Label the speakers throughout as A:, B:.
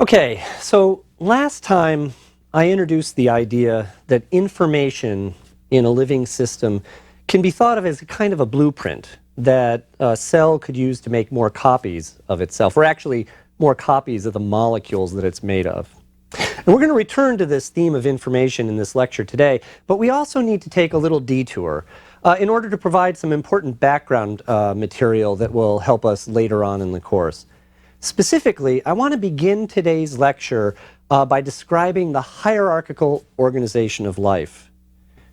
A: Okay, so last time I introduced the idea that information in a living system can be thought of as a kind of a blueprint that a cell could use to make more copies of itself, or actually more copies of the molecules that it's made of. And we're going to return to this theme of information in this lecture today, but we also need to take a little detour in order to provide some important background material that will help us later on in the course. Specifically, I want to begin today's lecture by describing the hierarchical organization of life.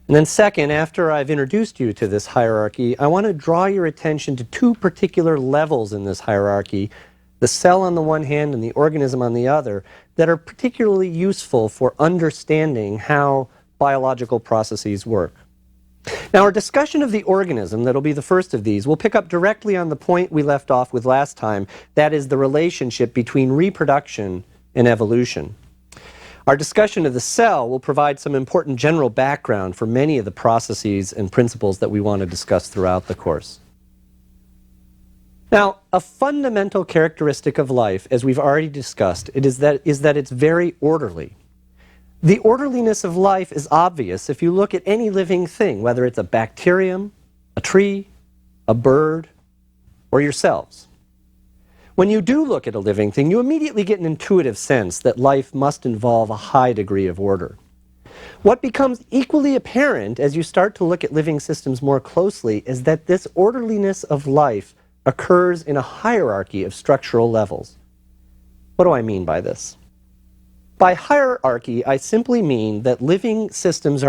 A: And then second, after I've introduced you to this hierarchy, I want to draw your attention to two particular levels in this hierarchy, the cell on the one hand and the organism on the other, that are particularly useful for understanding how biological processes work. Now, our discussion of the organism, that'll be the first of these, will pick up directly on the point we left off with last time, that is the relationship between reproduction and evolution. Our discussion of the cell will provide some important general background for many of the processes and principles that we want to discuss throughout the course. Now, a fundamental characteristic of life, as we've already discussed, is that it's very orderly. The orderliness of life is obvious if you look at any living thing, whether it's a bacterium, a tree, a bird, or yourselves. When you do look at a living thing, you immediately get an intuitive sense that life must involve a high degree of order. What becomes equally apparent as you start to look at living systems more closely is that this orderliness of life occurs in a hierarchy of structural levels. What do I mean by this? By hierarchy, I simply mean that living systems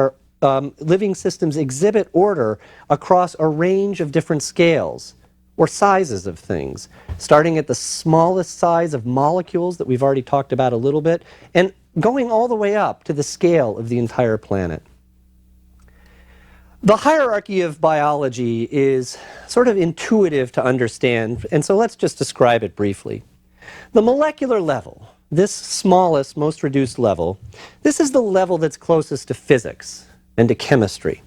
A: exhibit order across a range of different scales or sizes of things, starting at the smallest size of molecules that we've already talked about a little bit, and going all the way up to the scale of the entire planet. The hierarchy of biology is sort of intuitive to understand, and so let's just describe it briefly. The molecular level, this smallest, most reduced level, this is the level that's closest to physics and to chemistry.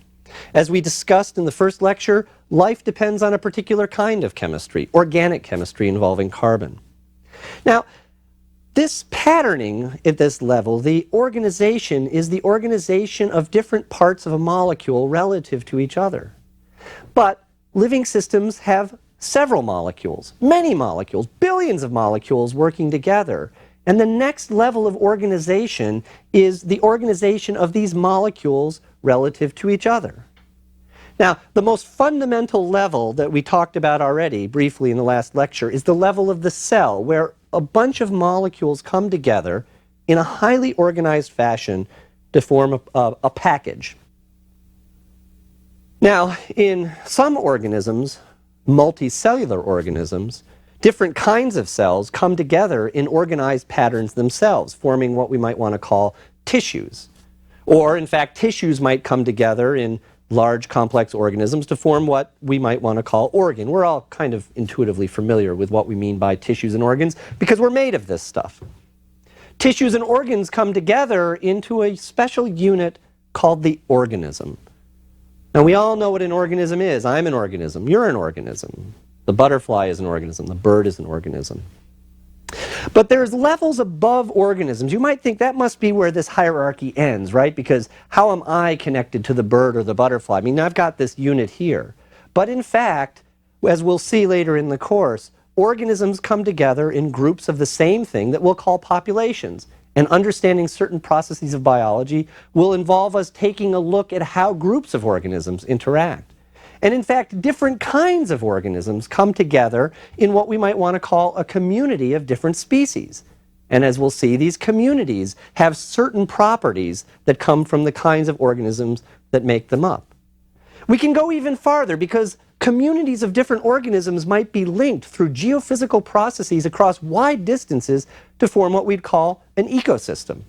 A: As we discussed in the first lecture, life depends on a particular kind of chemistry, organic chemistry involving carbon. Now, this patterning at this level, the organization, is the organization of different parts of a molecule relative to each other. But living systems have several molecules, many molecules, billions of molecules working together. And the next level of organization is the organization of these molecules relative to each other. Now, the most fundamental level that we talked about already briefly in the last lecture is the level of the cell, where a bunch of molecules come together in a highly organized fashion to form a package. Now, in some organisms, multicellular organisms, different kinds of cells come together in organized patterns themselves, forming what we might want to call tissues. Or, in fact, tissues might come together in large complex organisms to form what we might want to call organ. We're all kind of intuitively familiar with what we mean by tissues and organs because we're made of this stuff. Tissues and organs come together into a special unit called the organism. Now, we all know what an organism is. I'm an organism. You're an organism. The butterfly is an organism. The bird is an organism. But there's levels above organisms. You might think that must be where this hierarchy ends, right? Because how am I connected to the bird or the butterfly? I mean, I've got this unit here. But in fact, as we'll see later in the course, organisms come together in groups of the same thing that we'll call populations. And understanding certain processes of biology will involve us taking a look at how groups of organisms interact. And in fact, different kinds of organisms come together in what we might want to call a community of different species. And as we'll see, these communities have certain properties that come from the kinds of organisms that make them up. We can go even farther because communities of different organisms might be linked through geophysical processes across wide distances to form what we'd call an ecosystem.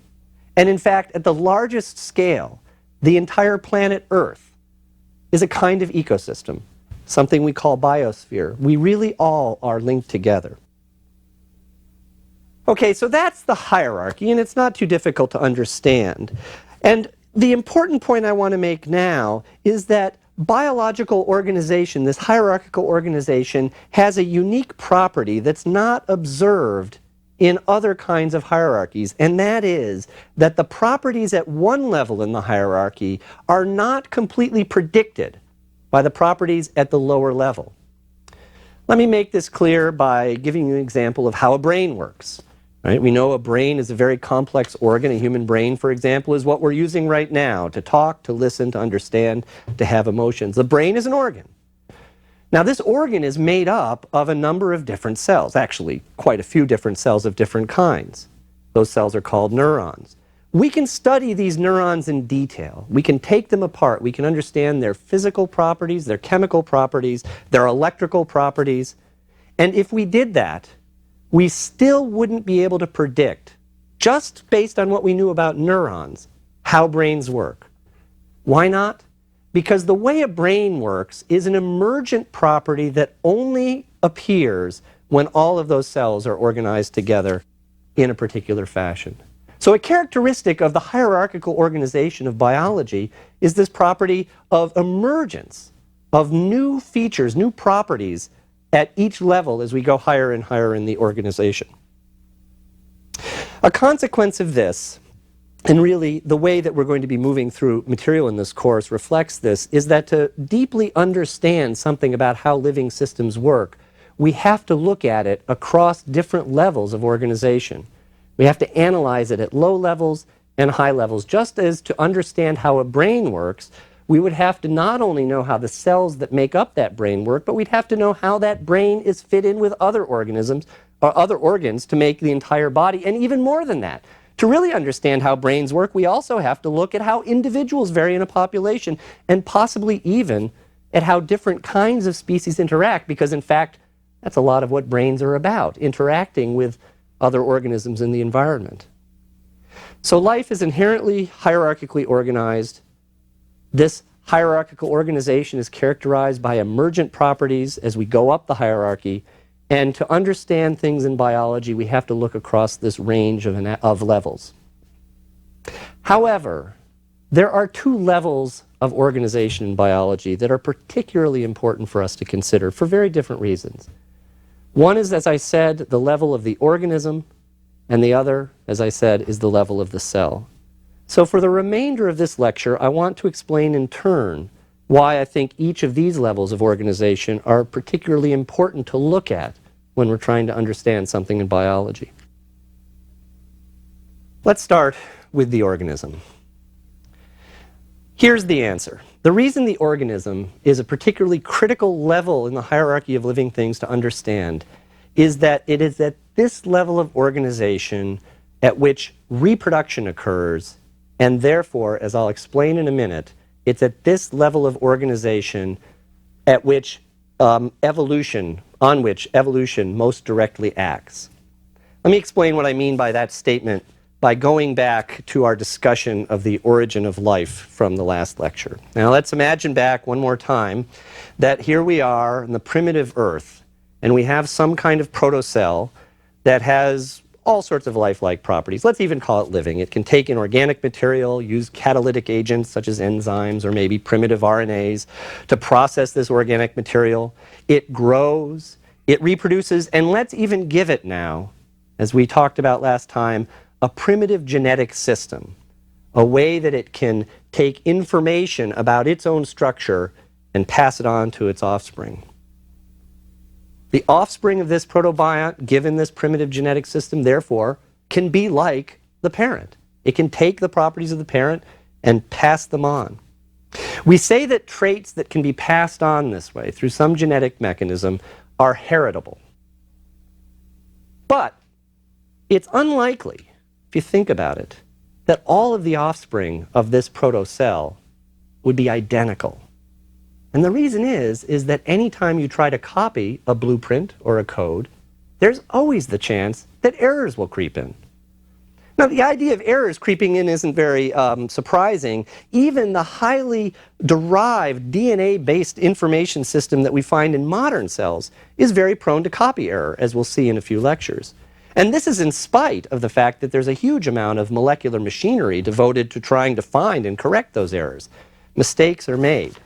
A: And in fact, at the largest scale, the entire planet Earth is a kind of ecosystem, something we call biosphere. We really all are linked together. Okay, so that's the hierarchy, and it's not too difficult to understand. And the important point I want to make now is that biological organization, this hierarchical organization, has a unique property that's not observed in other kinds of hierarchies, and that is that the properties at one level in the hierarchy are not completely predicted by the properties at the lower level. Let me make this clear by giving you an example of how a brain works. Right? We know a brain is a very complex organ. A human brain, for example, is what we're using right now to talk, to listen, to understand, to have emotions. The brain is an organ. Now, this organ is made up of a number of different cells, actually quite a few different cells of different kinds. Those cells are called neurons. We can study these neurons in detail. We can take them apart. We can understand their physical properties, their chemical properties, their electrical properties. And if we did that, we still wouldn't be able to predict, just based on what we knew about neurons, how brains work. Why not? Because the way a brain works is an emergent property that only appears when all of those cells are organized together in a particular fashion. So a characteristic of the hierarchical organization of biology is this property of emergence, of new features, new properties at each level as we go higher and higher in the organization. A consequence of this, and really the way that we're going to be moving through material in this course reflects this, is that to deeply understand something about how living systems work, we have to look at it across different levels of organization. We have to analyze it at low levels and high levels. Just as to understand how a brain works, we would have to not only know how the cells that make up that brain work, but we'd have to know how that brain is fit in with other organisms or other organs to make the entire body, and even more than that. To really understand how brains work, we also have to look at how individuals vary in a population, and possibly even at how different kinds of species interact, because in fact, that's a lot of what brains are about, interacting with other organisms in the environment. So life is inherently hierarchically organized. This hierarchical organization is characterized by emergent properties as we go up the hierarchy. And to understand things in biology, we have to look across this range of levels. However, there are two levels of organization in biology that are particularly important for us to consider for very different reasons. One is, as I said, the level of the organism, and the other, as I said, is the level of the cell. So for the remainder of this lecture, I want to explain in turn why I think each of these levels of organization are particularly important to look at when we're trying to understand something in biology. Let's start with the organism. Here's the answer. The reason the organism is a particularly critical level in the hierarchy of living things to understand is that it is at this level of organization at which reproduction occurs, and therefore, as I'll explain in a minute, it's at this level of organization at which evolution most directly acts. Let me explain what I mean by that statement by going back to our discussion of the origin of life from the last lecture. Now let's imagine back one more time that here we are in the primitive Earth, and we have some kind of protocell that has all sorts of lifelike properties. Let's even call it living. It can take in organic material, use catalytic agents such as enzymes or maybe primitive RNAs to process this organic material. It grows, it reproduces, and let's even give it now, as we talked about last time, a primitive genetic system, a way that it can take information about its own structure and pass it on to its offspring. The offspring of this protobiont, given this primitive genetic system, therefore, can be like the parent. It can take the properties of the parent and pass them on. We say that traits that can be passed on this way, through some genetic mechanism, are heritable. But it's unlikely, if you think about it, that all of the offspring of this protocell would be identical. And the reason is that anytime you try to copy a blueprint or a code, there's always the chance that errors will creep in. Now, the idea of errors creeping in isn't very surprising. Even the highly derived DNA-based information system that we find in modern cells is very prone to copy error, as we'll see in a few lectures. And this is in spite of the fact that there's a huge amount of molecular machinery devoted to trying to find and correct those errors. Mistakes are made.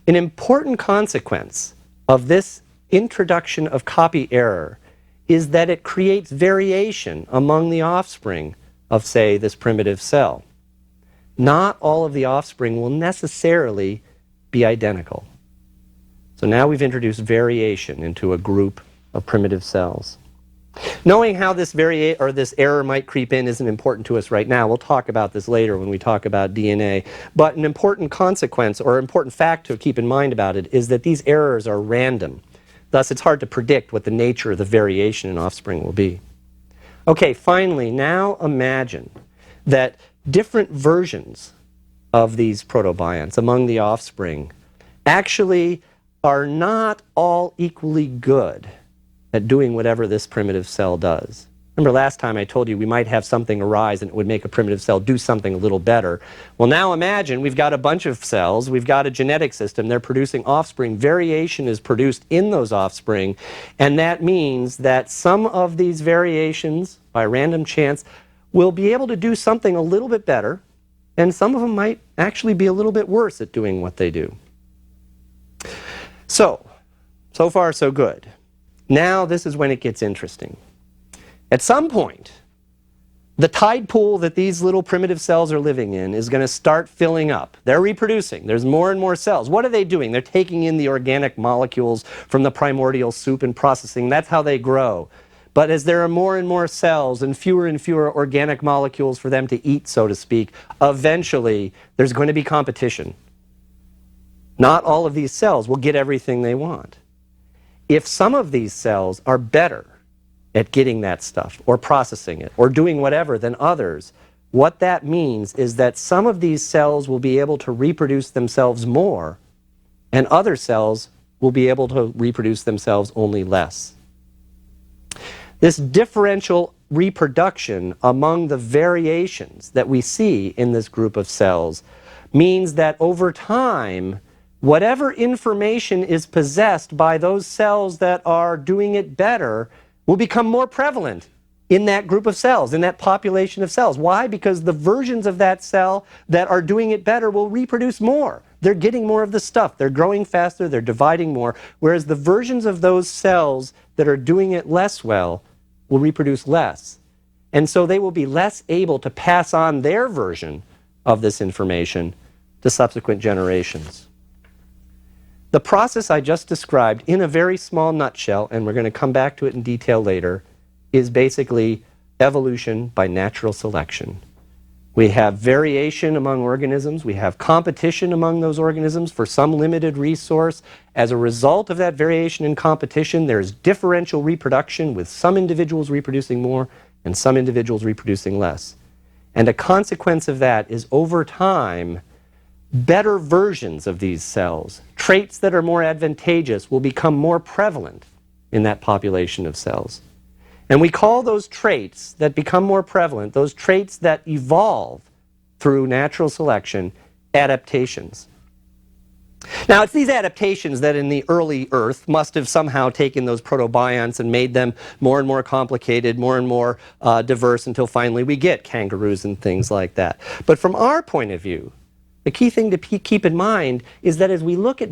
A: An important consequence of this introduction of copy error is that it creates variation among the offspring of, say, this primitive cell. Not all of the offspring will necessarily be identical. So now we've introduced variation into a group of primitive cells. Knowing how this error might creep in isn't important to us right now. We'll talk about this later when we talk about DNA. But an important consequence or important fact to keep in mind about it is that these errors are random. Thus, it's hard to predict what the nature of the variation in offspring will be. Okay, finally, now imagine that different versions of these protobionts among the offspring actually are not all equally good at doing whatever this primitive cell does. Remember last time I told you we might have something arise and it would make a primitive cell do something a little better. Well, now imagine we've got a bunch of cells, we've got a genetic system, they're producing offspring, variation is produced in those offspring, and that means that some of these variations, by random chance, will be able to do something a little bit better, and some of them might actually be a little bit worse at doing what they do. So far so good. Now this is when it gets interesting. At some point, the tide pool that these little primitive cells are living in is going to start filling up. They're reproducing. There's more and more cells. What are they doing? They're taking in the organic molecules from the primordial soup and processing. That's how they grow. But as there are more and more cells and fewer organic molecules for them to eat, so to speak, eventually there's going to be competition. Not all of these cells will get everything they want. If some of these cells are better at getting that stuff or processing it or doing whatever than others, what that means is that some of these cells will be able to reproduce themselves more and other cells will be able to reproduce themselves only less. This differential reproduction among the variations that we see in this group of cells means that over time, whatever information is possessed by those cells that are doing it better will become more prevalent in that group of cells, in that population of cells. Why? Because the versions of that cell that are doing it better will reproduce more. They're getting more of the stuff. They're growing faster. They're dividing more. Whereas the versions of those cells that are doing it less well will reproduce less. And so they will be less able to pass on their version of this information to subsequent generations. The process I just described in a very small nutshell, and we're going to come back to it in detail later, is basically evolution by natural selection. We have variation among organisms. We have competition among those organisms for some limited resource. As a result of that variation and competition, there's differential reproduction with some individuals reproducing more and some individuals reproducing less. And a consequence of that is over time, better versions of these cells, traits that are more advantageous, will become more prevalent in that population of cells. And we call those traits that become more prevalent, those traits that evolve through natural selection, adaptations. Now, it's these adaptations that in the early Earth must have somehow taken those protobionts and made them more and more complicated, more and more diverse, until finally we get kangaroos and things like that. But from our point of view, the key thing to keep in mind is that as we look at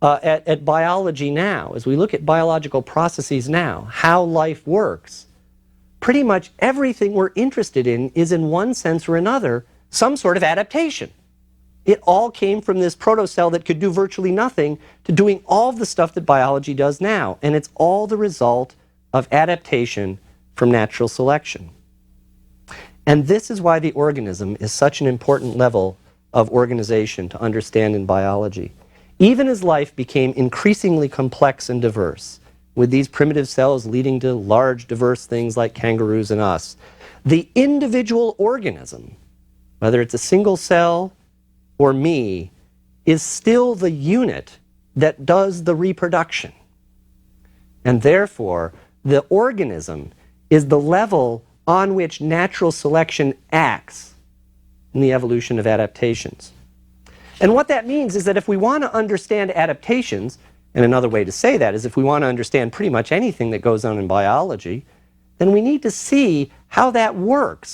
A: at biology now, as we look at biological processes now, how life works, pretty much everything we're interested in is in one sense or another some sort of adaptation. It all came from this protocell that could do virtually nothing to doing all of the stuff that biology does now. And it's all the result of adaptation from natural selection. And this is why the organism is such an important level of organization to understand in biology. Even as life became increasingly complex and diverse, with these primitive cells leading to large, diverse things like kangaroos and us, the individual organism, whether it's a single cell or me, is still the unit that does the reproduction. And therefore, the organism is the level on which natural selection acts in the evolution of adaptations. And what that means is that if we want to understand adaptations, and another way to say that is if we want to understand pretty much anything that goes on in biology, then we need to see how that works